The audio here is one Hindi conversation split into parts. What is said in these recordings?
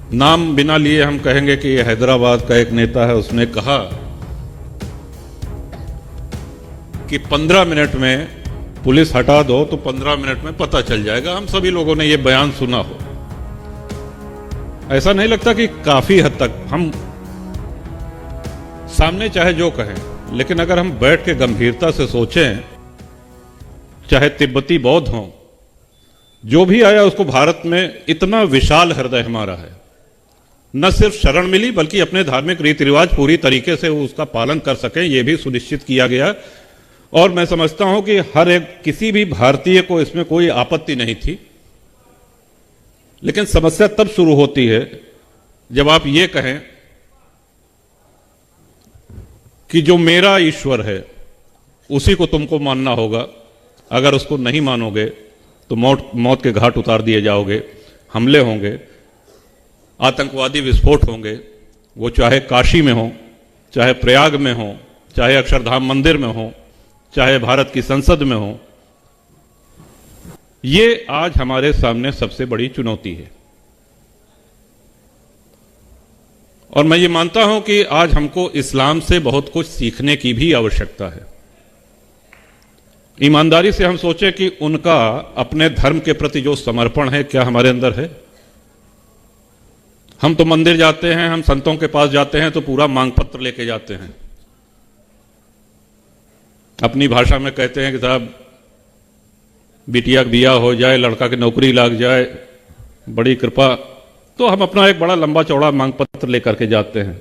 नाम बिना लिए हम कहेंगे कि ये हैदराबाद का एक नेता है, उसने कहा कि 15 मिनट में पुलिस हटा दो तो 15 मिनट में पता चल जाएगा। हम सभी लोगों ने ये बयान सुना हो। ऐसा नहीं लगता कि काफी हद तक हम सामने चाहे जो कहें, लेकिन अगर हम बैठ के गंभीरता से सोचें, चाहे तिब्बती बौद्ध हों, जो भी आया उसको भारत में इतना विशाल हृदय हमारा है, न सिर्फ शरण मिली बल्कि अपने धार्मिक रीति रिवाज पूरी तरीके से उसका पालन कर सकें, यह भी सुनिश्चित किया गया। और मैं समझता हूं कि हर एक किसी भी भारतीय को इसमें कोई आपत्ति नहीं थी। लेकिन समस्या तब शुरू होती है जब आप ये कहें कि जो मेरा ईश्वर है उसी को तुमको मानना होगा, अगर उसको नहीं मानोगे तो मौत के घाट उतार दिए जाओगे, हमले होंगे, आतंकवादी विस्फोट होंगे, वो चाहे काशी में हो, चाहे प्रयाग में हो, चाहे अक्षरधाम मंदिर में हो, चाहे भारत की संसद में हो। ये आज हमारे सामने सबसे बड़ी चुनौती है। और मैं ये मानता हूं कि आज हमको इस्लाम से बहुत कुछ सीखने की भी आवश्यकता है। ईमानदारी से हम सोचें कि उनका अपने धर्म के प्रति जो समर्पण है, क्या हमारे अंदर है? हम तो मंदिर जाते हैं, हम संतों के पास जाते हैं तो पूरा मांग पत्र लेके जाते हैं, अपनी भाषा में कहते हैं कि साहब बिटिया का बिया हो जाए, लड़का की नौकरी लग जाए, बड़ी कृपा। तो हम अपना एक बड़ा लंबा चौड़ा मांग पत्र लेकर के जाते हैं।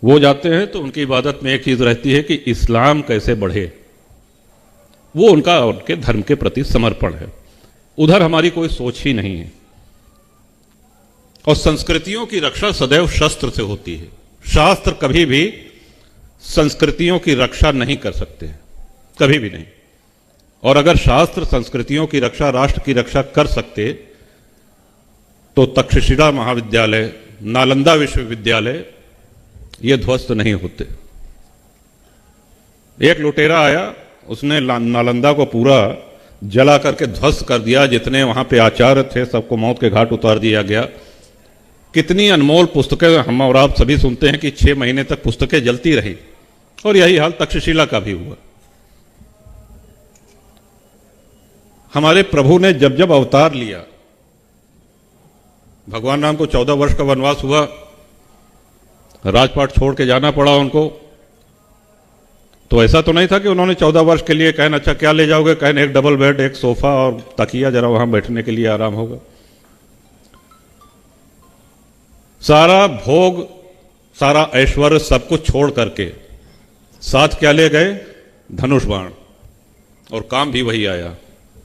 वो जाते हैं तो उनकी इबादत में एक चीज रहती है कि इस्लाम कैसे बढ़े, वो उनके धर्म के प्रति समर्पण है। उधर हमारी कोई सोच ही नहीं है। और संस्कृतियों की रक्षा सदैव शस्त्र से होती है। शास्त्र कभी भी संस्कृतियों की रक्षा नहीं कर सकते, कभी भी नहीं। और अगर शास्त्र संस्कृतियों की रक्षा, राष्ट्र की रक्षा कर सकते तो तक्षशिला महाविद्यालय, नालंदा विश्वविद्यालय ये ध्वस्त नहीं होते। एक लुटेरा आया, उसने नालंदा को पूरा जला करके ध्वस्त कर दिया। जितने वहां पे आचार्य थे सबको मौत के घाट उतार दिया गया। कितनी अनमोल पुस्तकें हम और आप सभी सुनते हैं कि 6 महीने तक पुस्तकें जलती रही, और यही हाल तक्षशिला का भी हुआ। हमारे प्रभु ने जब जब अवतार लिया, भगवान राम को 14 वर्ष का वनवास हुआ, राजपाट छोड़ के जाना पड़ा उनको। तो ऐसा तो नहीं था कि उन्होंने 14 वर्ष के लिए कहना अच्छा क्या ले जाओगे, कहने एक डबल बेड, एक सोफा और तकिया, जरा वहां बैठने के लिए आराम होगा। सारा भोग, सारा ऐश्वर्य सब कुछ छोड़ करके साथ क्या ले गए? धनुष बाण। और काम भी वही आया,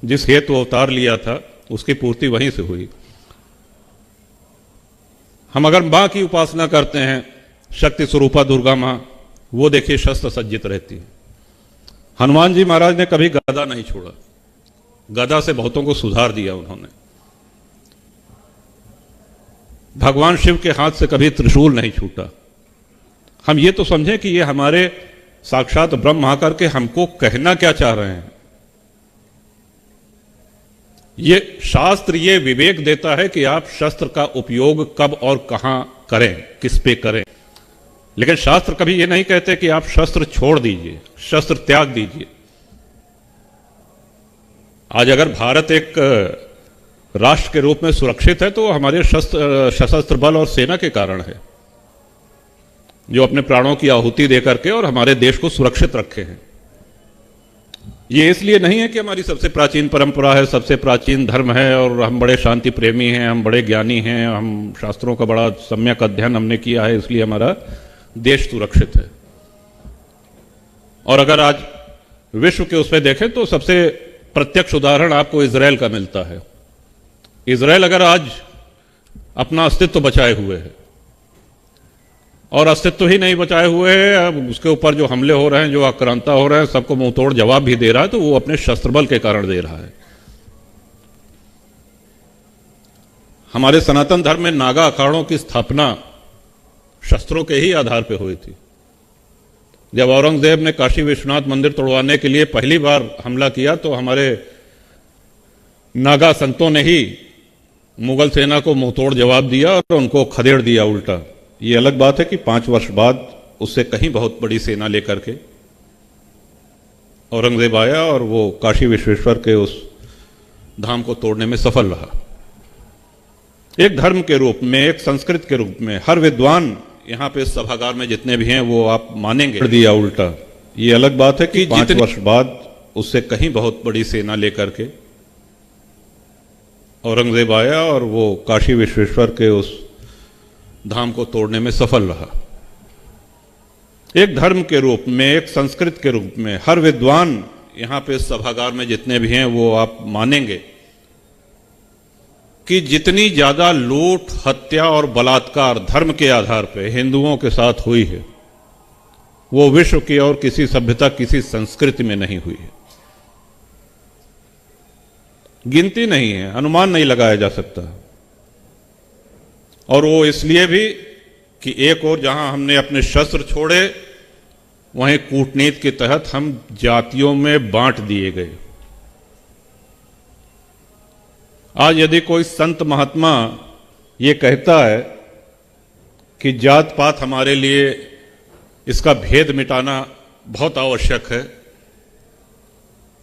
जिस हेतु अवतार लिया था उसकी पूर्ति वहीं से हुई। हम अगर मां की उपासना करते हैं, शक्ति स्वरूपा दुर्गा मां, वो देखिए शस्त्र सज्जित रहती है। हनुमान जी महाराज ने कभी गदा नहीं छोड़ा, गदा से बहुतों को सुधार दिया उन्होंने। भगवान शिव के हाथ से कभी त्रिशूल नहीं छूटा। हम ये तो समझें कि ये हमारे साक्षात ब्रह्म आकर के हमको कहना क्या चाह रहे हैं। ये शास्त्र ये विवेक देता है कि आप शस्त्र का उपयोग कब और कहां करें, किस पे करें। लेकिन शास्त्र कभी ये नहीं कहते कि आप शस्त्र छोड़ दीजिए, शस्त्र त्याग दीजिए। आज अगर भारत एक राष्ट्र के रूप में सुरक्षित है तो हमारे सशस्त्र बल और सेना के कारण है, जो अपने प्राणों की आहुति देकर के और हमारे देश को सुरक्षित रखे हैं। ये इसलिए नहीं है कि हमारी सबसे प्राचीन परंपरा है, सबसे प्राचीन धर्म है और हम बड़े शांति प्रेमी हैं, हम बड़े ज्ञानी हैं, हम शास्त्रों का बड़ा सम्यक अध्ययन हमने किया है, इसलिए हमारा देश सुरक्षित है। और अगर आज विश्व के उसमें देखें तो सबसे प्रत्यक्ष उदाहरण आपको इजराइल का मिलता है। इजराइल अगर आज अपना अस्तित्व बचाए हुए है, और अस्तित्व ही नहीं बचाए हुए है, अब उसके ऊपर जो हमले हो रहे हैं, जो आक्रांता हो रहे हैं, सबको मुंह तोड़ जवाब भी दे रहा है, तो वो अपने शस्त्र बल के कारण दे रहा है। हमारे सनातन धर्म में नागा अखाड़ों की स्थापना शस्त्रों के ही आधार पर हुई थी। जब औरंगजेब ने काशी विश्वनाथ मंदिर तोड़वाने के लिए पहली बार हमला किया तो हमारे नागा संतों ने ही मुगल सेना को मुंहतोड़ जवाब दिया और उनको खदेड़ दिया उल्टा। ये अलग बात है कि 5 वर्ष बाद उससे कहीं बहुत बड़ी सेना लेकर के औरंगजेब आया और वो काशी विश्वेश्वर के उस धाम को तोड़ने में सफल रहा। एक धर्म के रूप में, एक संस्कृत के रूप में हर विद्वान यहां पे सभागार में जितने भी हैं वो आप मानेंगे दिया उल्टा। ये अलग बात है कि 5 वर्ष बाद उससे कहीं बहुत बड़ी सेना लेकर के औरंगजेब आया और वो काशी विश्वेश्वर के उस धाम को तोड़ने में सफल रहा। एक धर्म के रूप में, एक संस्कृत के रूप में हर विद्वान यहां पे सभागार में जितने भी हैं वो आप मानेंगे कि जितनी ज्यादा लूट, हत्या और बलात्कार धर्म के आधार पर हिंदुओं के साथ हुई है वो विश्व की और किसी सभ्यता, किसी संस्कृति में नहीं हुई है। गिनती नहीं है, अनुमान नहीं लगाया जा सकता। और वो इसलिए भी कि एक और जहां हमने अपने शस्त्र छोड़े वहीं कूटनीति के तहत हम जातियों में बांट दिए गए। आज यदि कोई संत महात्मा ये कहता है कि जात पात हमारे लिए इसका भेद मिटाना बहुत आवश्यक है,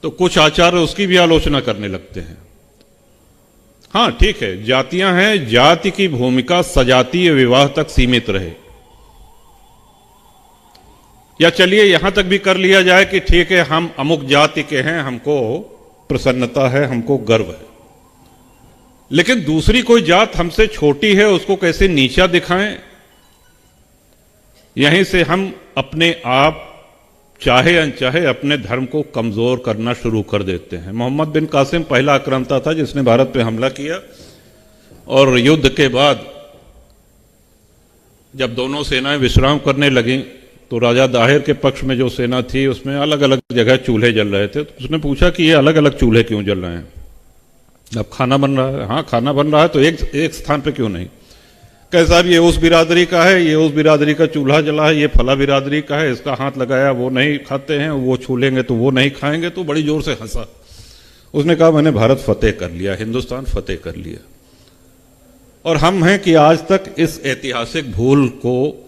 तो कुछ आचार्य उसकी भी आलोचना करने लगते हैं। हां ठीक है, जातियां हैं, जाति की भूमिका सजातीय विवाह तक सीमित रहे, या चलिए यहां तक भी कर लिया जाए कि ठीक है हम अमुक जाति के हैं, हमको प्रसन्नता है, हमको गर्व है, लेकिन दूसरी कोई जात हमसे छोटी है उसको कैसे नीचा दिखाएं। यहीं से हम अपने आप चाहे अनचाहे अपने धर्म को कमजोर करना शुरू कर देते हैं। मोहम्मद बिन कासिम पहला आक्रांता था जिसने भारत पे हमला किया, और युद्ध के बाद जब दोनों सेनाएं विश्राम करने लगीं तो राजा दाहिर के पक्ष में जो सेना थी उसमें अलग अलग जगह चूल्हे जल रहे थे। तो उसने पूछा कि ये अलग अलग चूल्हे क्यों जल रहे हैं? अब खाना बन रहा है। हाँ खाना बन रहा है, तो एक स्थान पे क्यों नहीं? कहे साहब ये उस बिरादरी का है, ये उस बिरादरी का चूल्हा जला है, ये फला बिरादरी का है, इसका हाथ लगाया वो नहीं खाते हैं, वो छू लेंगे तो वो नहीं खाएंगे। तो बड़ी जोर से हंसा। उसने कहा मैंने भारत फतेह कर लिया, हिंदुस्तान फतेह कर लिया। और हम हैं कि आज तक इस ऐतिहासिक भूल को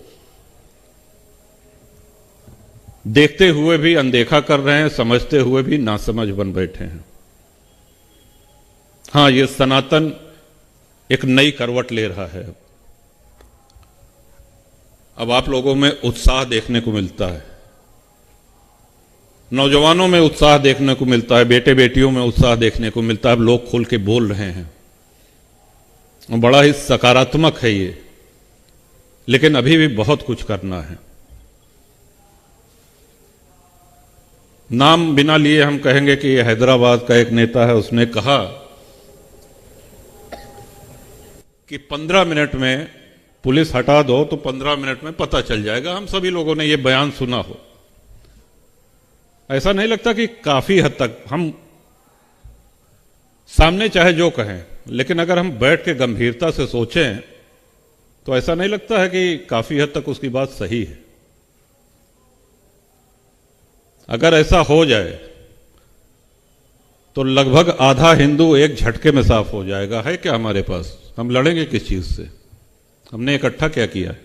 देखते हुए भी अनदेखा कर रहे हैं, समझते हुए भी नासमझ बन बैठे हैं। हां ये सनातन एक नई करवट ले रहा है। अब आप लोगों में उत्साह देखने को मिलता है, नौजवानों में उत्साह देखने को मिलता है, बेटे बेटियों में उत्साह देखने को मिलता है। अब लोग खुल के बोल रहे हैं, बड़ा ही सकारात्मक है ये, लेकिन अभी भी बहुत कुछ करना है। नाम बिना लिए हम कहेंगे कि ये हैदराबाद का एक नेता है, उसने कहा कि 15 मिनट में पुलिस हटा दो तो 15 मिनट में पता चल जाएगा। हम सभी लोगों ने यह बयान सुना हो। ऐसा नहीं लगता कि काफी हद तक हम सामने चाहे जो कहें, लेकिन अगर हम बैठ के गंभीरता से सोचें तो ऐसा नहीं लगता है कि काफी हद तक उसकी बात सही है। अगर ऐसा हो जाए तो लगभग आधा हिंदू एक झटके में साफ हो जाएगा। है क्या हमारे पास? हम लड़ेंगे किस चीज से? हमने इकट्ठा क्या किया है?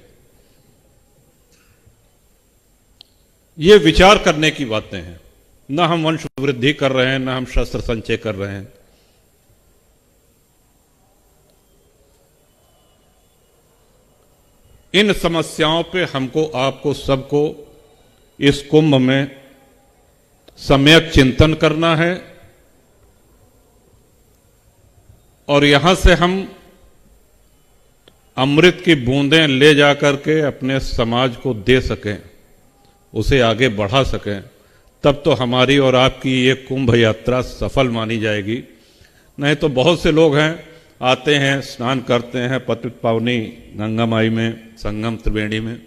ये विचार करने की बातें हैं। ना हम वंश वृद्धि कर रहे हैं, ना हम शस्त्र संचय कर रहे हैं। इन समस्याओं पे हमको, आपको, सबको इस कुंभ में सम्यक चिंतन करना है, और यहां से हम अमृत की बूंदें ले जाकर के अपने समाज को दे सकें, उसे आगे बढ़ा सकें, तब तो हमारी और आपकी ये कुंभ यात्रा सफल मानी जाएगी। नहीं तो बहुत से लोग हैं, आते हैं, स्नान करते हैं पतित पावनी गंगा माई में, संगम त्रिवेणी में,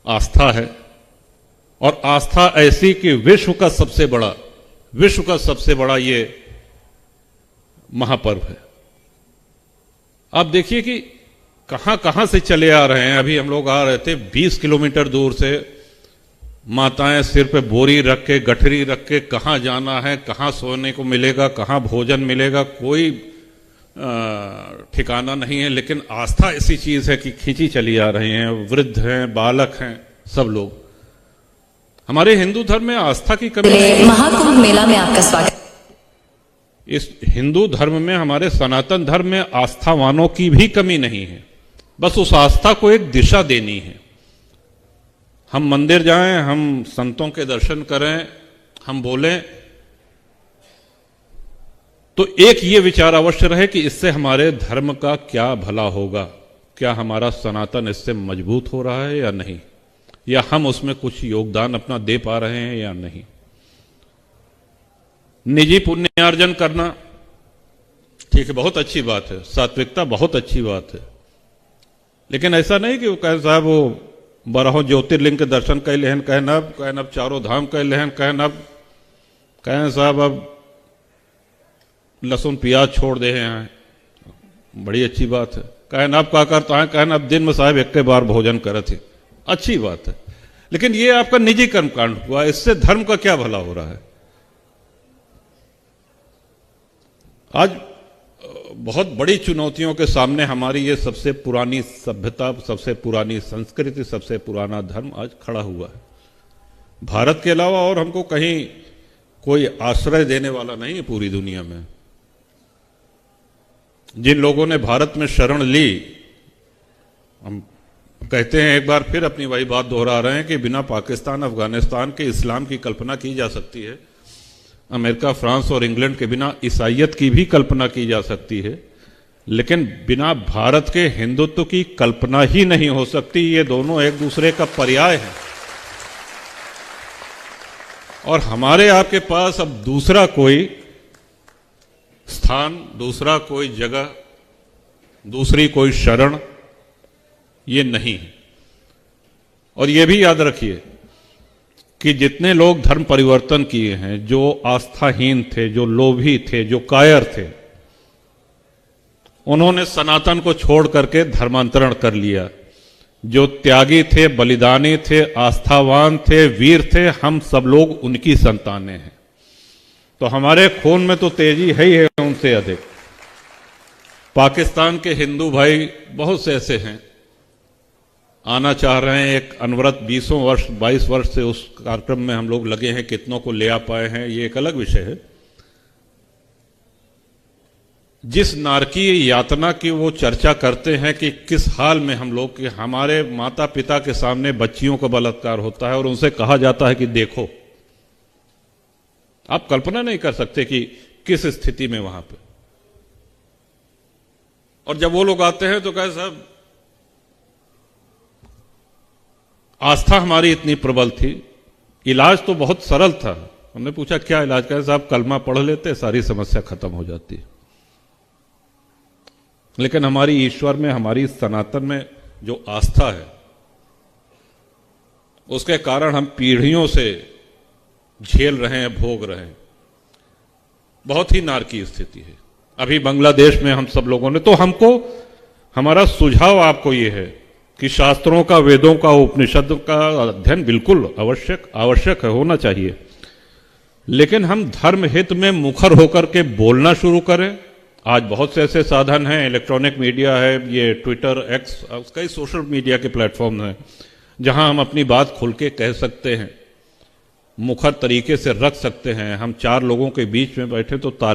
आस्था है, और आस्था ऐसी कि विश्व का सबसे बड़ा ये महापर्व है। आप देखिए कि कहां कहां से चले आ रहे हैं। अभी हम लोग आ रहे थे 20 किलोमीटर दूर से, माताएं सिर पे बोरी रख के, गठरी रख के, कहां जाना है, कहां सोने को मिलेगा, कहां भोजन मिलेगा, कोई ठिकाना नहीं है, लेकिन आस्था ऐसी चीज है कि खींची चली आ रही हैं, वृद्ध हैं, बालक हैं, सब लोग। हमारे हिंदू धर्म में आस्था की कमी नहीं है। महाकुंभ मेला में आपका स्वागत। इस हिंदू धर्म में, हमारे सनातन धर्म में आस्थावानों की भी कमी नहीं है, बस उस आस्था को एक दिशा देनी है। हम मंदिर जाएं, हम संतों के दर्शन करें, हम बोलें, तो एक ये विचार अवश्य रहे कि इससे हमारे धर्म का क्या भला होगा, क्या हमारा सनातन इससे मजबूत हो रहा है या नहीं, या हम उसमें कुछ योगदान अपना दे पा रहे हैं या नहीं। निजी पुण्यार्जन करना ठीक है, बहुत अच्छी बात है, सात्विकता बहुत अच्छी बात है, लेकिन ऐसा नहीं कि वो कहे साहब वो 12 ज्योतिर्लिंग के दर्शन कर लेहन, कहन अब चारों धाम कर लेहन, कहें साहब अब लहसुन प्याज छोड़ दे हैं, बड़ी अच्छी बात है। कहन अब क्या करता है, कहन अब दिन में साहब एक बार भोजन करे थे, अच्छी बात है, लेकिन ये आपका निजी कर्मकांड हुआ, इससे धर्म का क्या भला हो रहा है। आज बहुत बड़ी चुनौतियों के सामने हमारी ये सबसे पुरानी सभ्यता, सबसे पुरानी संस्कृति, सबसे पुराना धर्म आज खड़ा हुआ है। भारत के अलावा और हमको कहीं कोई आश्रय देने वाला नहीं है पूरी दुनिया में। जिन लोगों ने भारत में शरण ली, हम कहते हैं, एक बार फिर अपनी वही बात दोहरा रहे हैं कि बिना पाकिस्तान, अफगानिस्तान के इस्लाम की कल्पना की जा सकती है, अमेरिका, फ्रांस और इंग्लैंड के बिना ईसाइयत की भी कल्पना की जा सकती है, लेकिन बिना भारत के हिंदुत्व की कल्पना ही नहीं हो सकती। ये दोनों एक दूसरे का पर्याय है, और हमारे आपके पास अब दूसरा कोई स्थान, दूसरा कोई जगह, दूसरी कोई शरण ये नहीं है। और ये भी याद रखिए कि जितने लोग धर्म परिवर्तन किए हैं, जो आस्थाहीन थे, जो लोभी थे, जो कायर थे, उन्होंने सनातन को छोड़ करके धर्मांतरण कर लिया। जो त्यागी थे, बलिदानी थे, आस्थावान थे, वीर थे, हम सब लोग उनकी संतानें हैं। तो हमारे खून में तो तेजी है ही है उनसे अधिक। पाकिस्तान के हिंदू भाई बहुत से ऐसे हैं, आना चाह रहे हैं, एक अनवरत 22 वर्ष से उस कार्यक्रम में हम लोग लगे हैं, कितनों को ले आ पाए हैं ये एक अलग विषय है। जिस नारकीय यातना की वो चर्चा करते हैं कि किस हाल में हम लोग, कि हमारे माता पिता के सामने बच्चियों का बलात्कार होता है और उनसे कहा जाता है कि देखो, आप कल्पना नहीं कर सकते कि किस स्थिति में वहां पे। और जब वो लोग आते हैं तो कहे साहब आस्था हमारी इतनी प्रबल थी, इलाज तो बहुत सरल था। हमने पूछा क्या इलाज, कहे साहब कलमा पढ़ लेते सारी समस्या खत्म हो जाती। लेकिन हमारी ईश्वर में, हमारी सनातन में जो आस्था है, उसके कारण हम पीढ़ियों से झेल रहे हैं, भोग रहे हैं। बहुत ही नारकीय स्थिति है। अभी बांग्लादेश में हम सब लोगों ने, तो हमको, हमारा सुझाव आपको यह है कि शास्त्रों का, वेदों का, उपनिषद का अध्ययन बिल्कुल आवश्यक है, होना चाहिए, लेकिन हम धर्म हित में मुखर होकर के बोलना शुरू करें। आज बहुत से ऐसे साधन हैं, इलेक्ट्रॉनिक मीडिया है, ये ट्विटर, एक्स, कई सोशल मीडिया के प्लेटफॉर्म हैं जहां हम अपनी बात खुल के कह सकते हैं, मुखर तरीके से रख सकते हैं। हम 4 लोगों के बीच में बैठे तो तार्किक